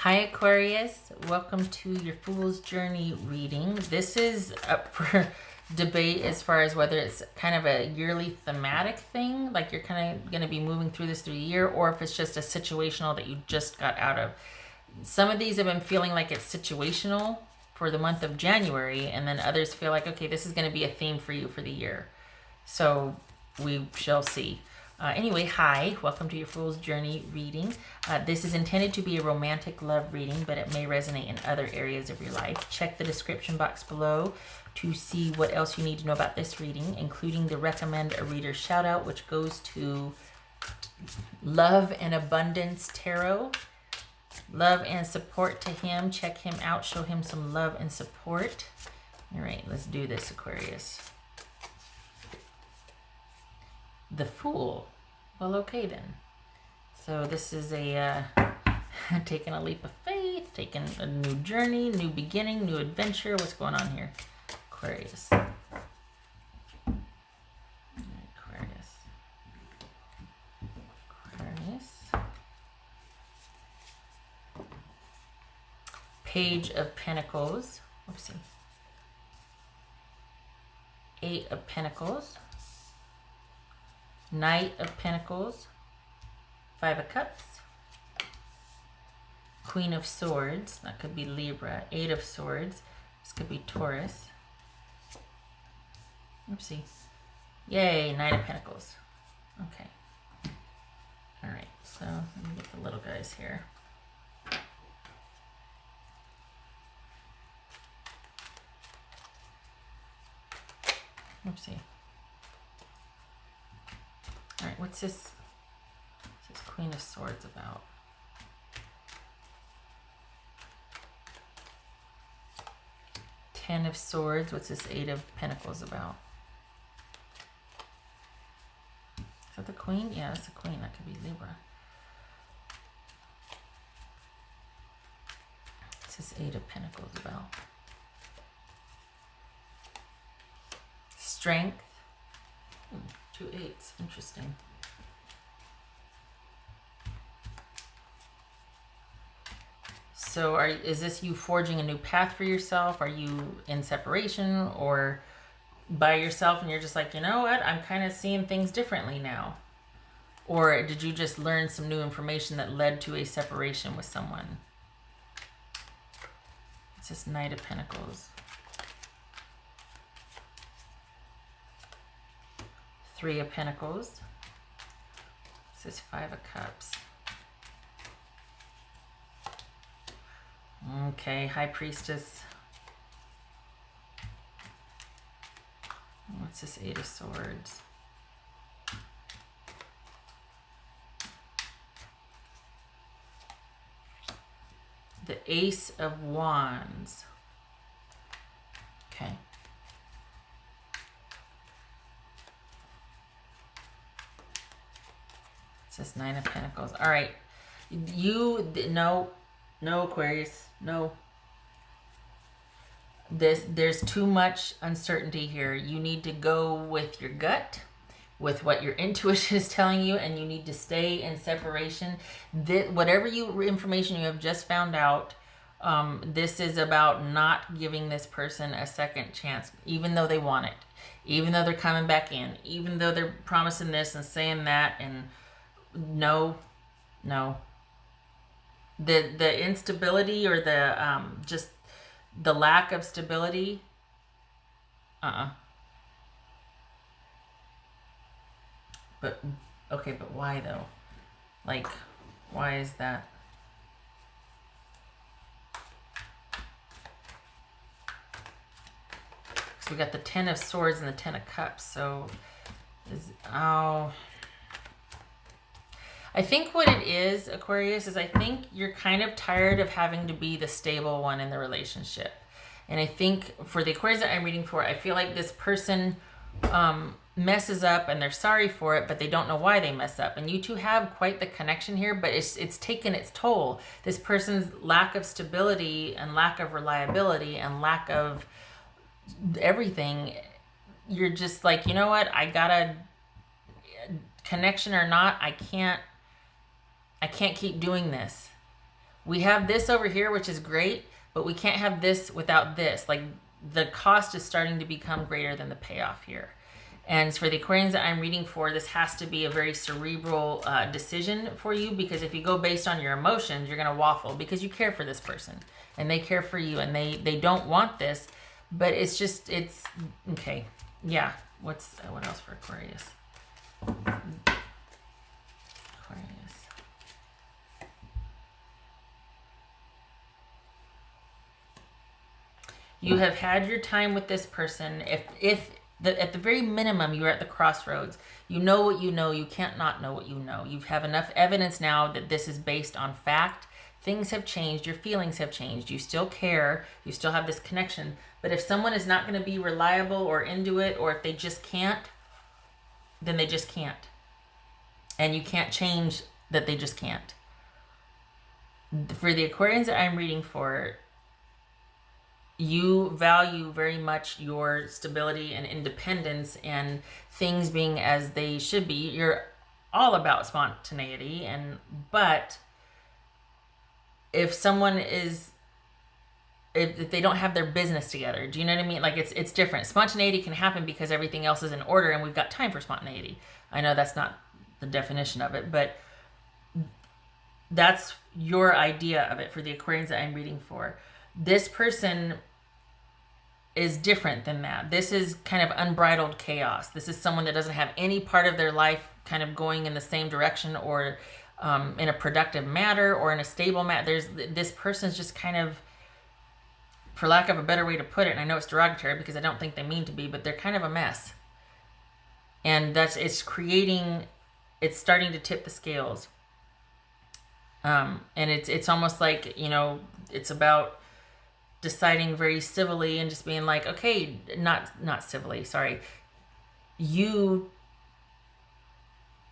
Hi Aquarius, welcome to your Fool's Journey reading. This is up for debate as far as whether it's kind of a yearly thematic thing, like you're kind of going to be moving through this through the year, or if it's just a situational that you just got out of. Some of these have been feeling like it's situational for the month of January, and then others feel like, okay, this is going to be a theme for you for the year. So we shall see. Anyway, hi, welcome to your Fool's Journey reading. This is intended to be a romantic love reading, but it may resonate in other areas of your life. Check the description box below to see what else you need to know about this reading, including the Recommend a Reader shout out, which goes to Love and Abundance Tarot. Love and support to him. Check him out. Show him some love and support. All right, let's do this, Aquarius. The Fool. Well, okay then. So this is a taking a leap of faith, taking a new journey, new beginning, new adventure. What's going on here? Aquarius. Aquarius. Aquarius. Page of Pentacles. Oopsie. Eight of Pentacles. Knight of Pentacles, Five of Cups, Queen of Swords, that could be Libra, Eight of Swords, this could be Taurus. Oopsie. Yay, Knight of Pentacles. Okay. All right, so let me get the little guys here. Oopsie. All right, what's this Queen of Swords about? Ten of Swords, what's this Eight of Pentacles about? Is that the Queen? Yeah, that's the Queen. That could be Libra. What's this Eight of Pentacles about? Strength. Two eights. Interesting. So is this you forging a new path for yourself? Are you in separation or by yourself and you're just like, you know what? I'm kind of seeing things differently now. Or did you just learn some new information that led to a separation with someone? It's this Knight of Pentacles. Three of Pentacles. This is Five of Cups. Okay, High Priestess. What's this Eight of Swords? The Ace of Wands. Okay. It's this Nine of Pentacles. All right. No, Aquarius. No. There's too much uncertainty here. You need to go with your gut, with what your intuition is telling you, and you need to stay in separation. Whatever information you have just found out, this is about not giving this person a second chance, even though they want it, even though they're coming back in, even though they're promising this and saying that, and no. The instability or the just the lack of stability. But okay, but why though? Like, why is that? So we got the Ten of Swords and the Ten of Cups. So I think what it is, Aquarius, is I think you're kind of tired of having to be the stable one in the relationship. And I think for the Aquarius that I'm reading for, I feel like this person messes up and they're sorry for it, but they don't know why they mess up. And you two have quite the connection here, but it's taken its toll. This person's lack of stability and lack of reliability and lack of everything. You're just like, you know what? I gotta, connection or not, I can't keep doing this. we have this over here, which is great, but we can't have this without this. Like, the cost is starting to become greater than the payoff here. And for the Aquarians that I'm reading for, this has to be a very cerebral decision for you, because if you go based on your emotions, you're going to waffle, because you care for this person and they care for you, and they don't want this, but it's okay. Yeah. What else for Aquarius? You have had your time with this person. At the very minimum, you're at the crossroads. You know what you know. You can't not know what you know. You have enough evidence now that this is based on fact. Things have changed. Your feelings have changed. You still care. You still have this connection. But if someone is not going to be reliable or into it, or if they just can't, then they just can't. And you can't change that they just can't. For the Aquarians that I'm reading for, you value very much your stability and independence and things being as they should be. You're all about spontaneity, but if someone is, if they don't have their business together, do you know what I mean? Like, it's different. Spontaneity can happen because everything else is in order and we've got time for spontaneity. I know that's not the definition of it, but that's your idea of it for the Aquarians that I'm reading for. This person is different than that. This is kind of unbridled chaos. This is someone that doesn't have any part of their life kind of going in the same direction, or in a productive manner, or in a stable manner. This person's just kind of, for lack of a better way to put it, and I know it's derogatory because I don't think they mean to be, but they're kind of a mess. And it's starting to tip the scales. And it's almost like, it's about deciding very civilly and just being like, okay, not civilly, sorry. You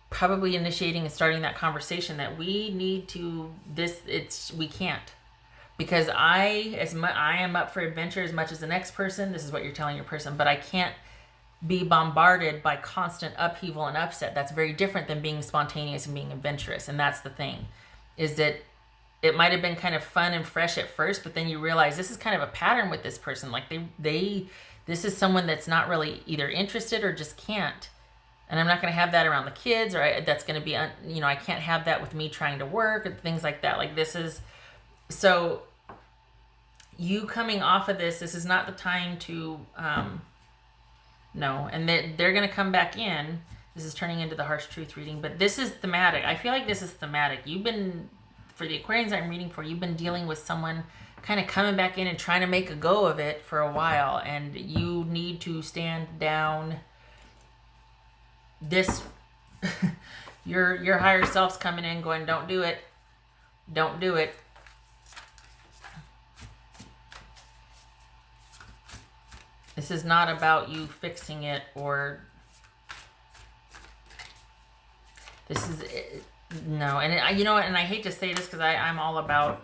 probably initiating and starting that conversation that we need to, we can't. Because I am up for adventure as much as the next person. This is what you're telling your person, but I can't be bombarded by constant upheaval and upset. That's very different than being spontaneous and being adventurous. And that's the thing, is that it might have been kind of fun and fresh at first, but then you realize this is kind of a pattern with this person. Like this is someone that's not really either interested or just can't. And I'm not going to have that around the kids, or that's going to be, I can't have that with me trying to work, or things like that. Like, this is, so you coming off of this is not the time to, no. And they're going to come back in. This is turning into the harsh truth reading, but this is thematic. I feel like this is thematic. For the Aquarians I'm reading for, you've been dealing with someone kind of coming back in and trying to make a go of it for a while, and you need to stand down. Your higher self's coming in going, don't do it. Don't do it. This is not about you fixing it, or this is, no. And and I hate to say this because I'm all about,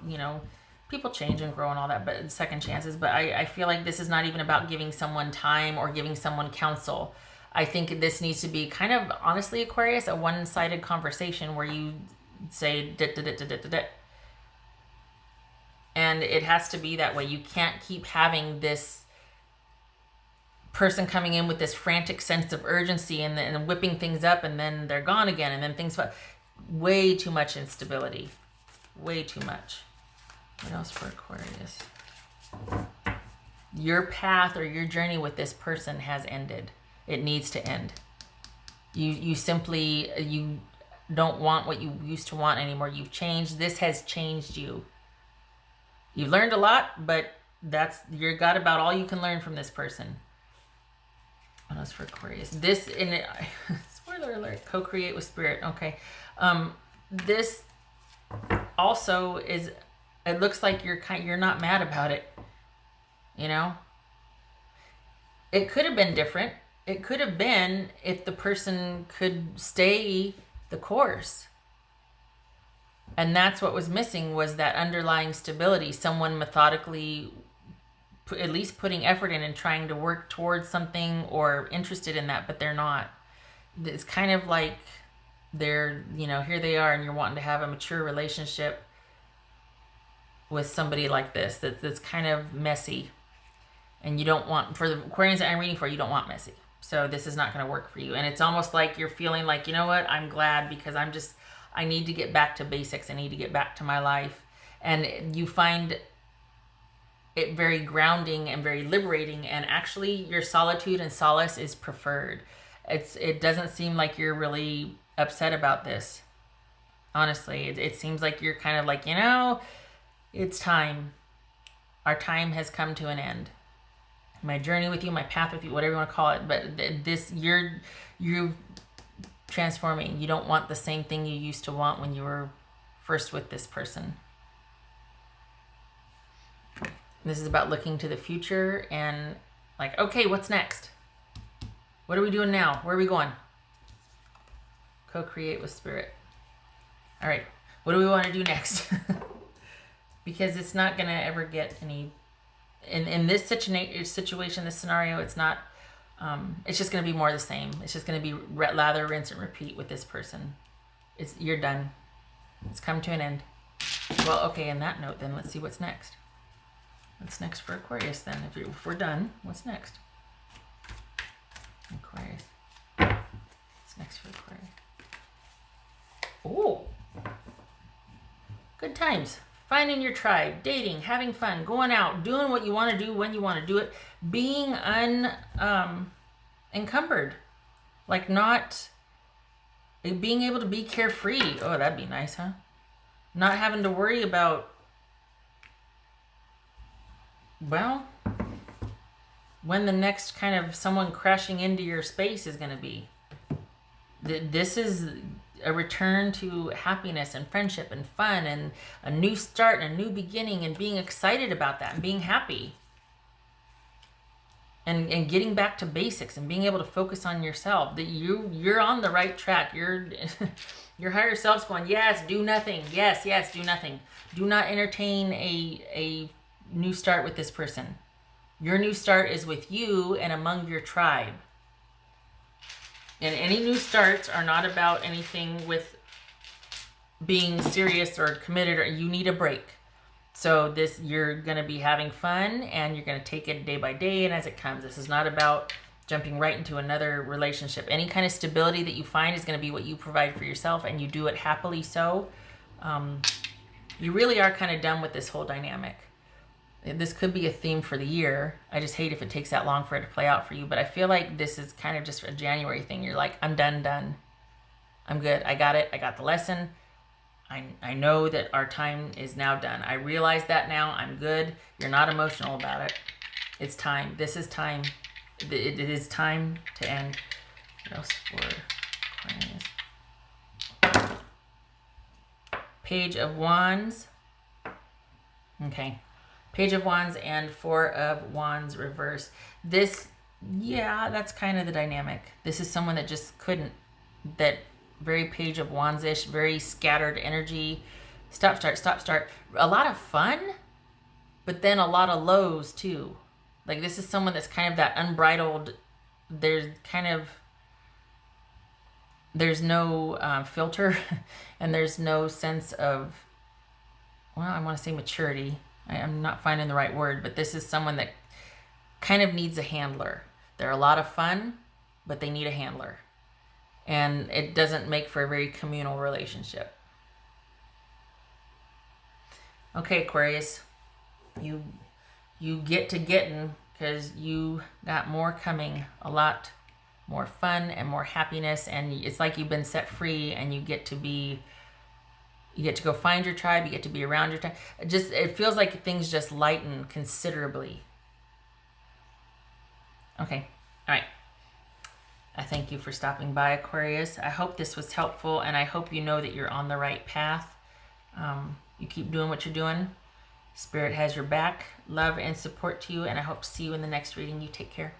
people change and grow and all that, but second chances. But I feel like this is not even about giving someone time or giving someone counsel. I think this needs to be kind of, honestly, Aquarius, a one-sided conversation where you say, and it has to be that way. You can't keep having this person coming in with this frantic sense of urgency and whipping things up, and then they're gone again, and then way too much instability. Way too much. What else for Aquarius? Your path or your journey with this person has ended. It needs to end. You simply, you don't want what you used to want anymore. You've changed. This has changed you. You've learned a lot, but you got about all you can learn from this person. What else for Aquarius? Spoiler alert, co-create with spirit. Okay. This also is, it looks like you're not mad about it. It could have been different. It could have been if the person could stay the course. And that's what was missing, was that underlying stability. Someone methodically, at least putting effort in and trying to work towards something, or interested in that, but they're not. It's kind of like they're, here they are, and you're wanting to have a mature relationship, with somebody like this that's kind of messy, and you don't want, for the Aquarians that I'm reading for, you don't want messy. So this is not going to work for you. And it's almost like you're feeling like, you know what, I'm glad, because I need to get back to basics. I need to get back to my life. And you find it very grounding and very liberating, and actually your solitude and solace is preferred. It doesn't seem like you're really upset about this. Honestly, it seems like you're kind of like, you know, it's time. Our time has come to an end. My journey with you, my path with you, whatever you want to call it. But this, you're transforming. You don't want the same thing you used to want when you were first with this person. This is about looking to the future and like, okay, what's next? What are we doing now? Where are we going? Co-create with spirit. All right, what do we want to do next? Because it's not going to ever get any, in this situation, this scenario, it's not, it's just going to be more of the same. It's just going to be lather, rinse, and repeat with this person. You're done. It's come to an end. Well, okay, on that note, then let's see what's next. What's next for Aquarius then? If we're done, what's next? Aquarius. What's next for Aquarius? Oh, good times. Finding your tribe, dating, having fun, going out, doing what you want to do when you want to do it, being encumbered, like not being able to be carefree. Oh, that'd be nice, huh? Not having to worry about, well, when the next kind of someone crashing into your space is going to be. This is a return to happiness and friendship and fun and a new start and a new beginning, and being excited about that and being happy and getting back to basics and being able to focus on yourself. That you're on the right track. Your higher self's going, yes, do nothing. Yes, do nothing. Do not entertain a new start with this person. Your new start is with you and among your tribe. And any new starts are not about anything with being serious or committed, or you need a break. So you're going to be having fun, and you're going to take it day by day and as it comes. This is not about jumping right into another relationship. Any kind of stability that you find is going to be what you provide for yourself, and you do it happily so. You really are kind of done with this whole dynamic. This could be a theme for the year. I just hate if it takes that long for it to play out for you. But I feel like this is kind of just a January thing. You're like, I'm done. I'm good. I got it. I got the lesson. I know that our time is now done. I realize that now. I'm good. You're not emotional about it. It's time. This is time. It is time to end. What else for Aquarius? Page of Wands. Okay. Page of Wands and Four of Wands reverse. This, yeah, that's kind of the dynamic. This is someone that just couldn't, that very Page of Wands-ish, very scattered energy. Stop, start. A lot of fun, but then a lot of lows too. Like this is someone that's kind of that unbridled, there's no filter and there's no sense of, well, I want to say maturity. I'm not finding the right word, but this is someone that kind of needs a handler. They're a lot of fun, but they need a handler. And it doesn't make for a very communal relationship. Okay, Aquarius, you get to getting, because you got more coming, a lot more fun and more happiness, and it's like you've been set free, and you get to go find your tribe. You get to be around your tribe. It feels like things just lighten considerably. Okay. All right. I thank you for stopping by, Aquarius. I hope this was helpful, and I hope you know that you're on the right path. You keep doing what you're doing. Spirit has your back. Love and support to you, and I hope to see you in the next reading. You take care.